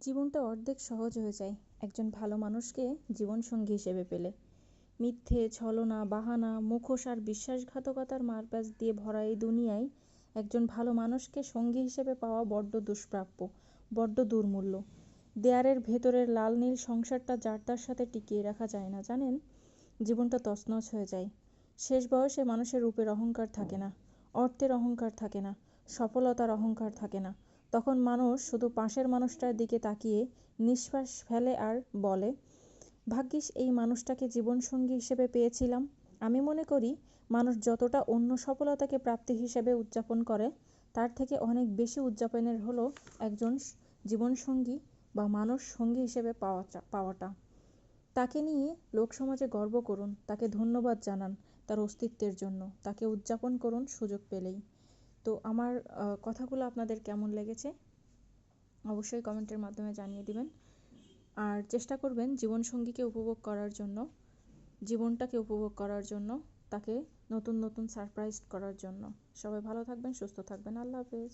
জীবনটা অর্ধেক সহজ হয়ে যায় একজন ভালো মানুষকে জীবনসঙ্গী হিসেবে পেলে। মিথ্যে, ছলনা, বাহানা, মুখোশ আর বিশ্বাসঘাতকতার মারপ্যাঁচ দিয়ে ভরা এই দুনিয়ায় একজন ভালো মানুষকে সঙ্গী হিসেবে পাওয়া বড্ড দুষ্প্রাপ্য, বড্ড দুর্মূল্য। দেয়ালের ভেতরের লাল নীল সংসারটা যার তার সাথে টিকিয়ে রাখা যায় না, জানেন। জীবনটা তছনছ হয়ে যায়। শেষ বয়সে মানুষের রূপের অহংকার থাকে না, অর্থের অহংকার থাকে না, সফলতার অহংকার থাকে না। তখন মানুষ শুধু পাশের মানুষটার দিকে তাকিয়ে নিঃশ্বাস ফেলে আর বলে, ভাগ্যিস এই মানুষটাকে জীবনসঙ্গী হিসেবে পেয়েছিলাম। আমি মনে করি মানুষ যতটা অন্য সফলতাকে প্রাপ্তি হিসেবে উদযাপন করে, তার থেকে অনেক বেশি উদযাপনের হলো একজন জীবনসঙ্গী বা মানুষ সঙ্গী হিসেবে পাওয়াটা। তাকে নিয়ে লোকসমাজে গর্ব করুন, তাকে ধন্যবাদ জানান তার অস্তিত্বের জন্য, তাকে উদযাপন করুন সুযোগ পেলেই। তো আমার কথাগুলো আপনাদের কেমন লেগেছে অবশ্যই কমেন্টের মাধ্যমে জানিয়ে দিবেন। আর চেষ্টা করবেন জীবনসঙ্গীকে উপভোগ করার জন্য, জীবনটাকে উপভোগ করার জন্য, তাকে নতুন নতুন সারপ্রাইজ করার জন্য। সবাই ভালো থাকবেন, সুস্থ থাকবেন। আল্লাহ হাফেজ।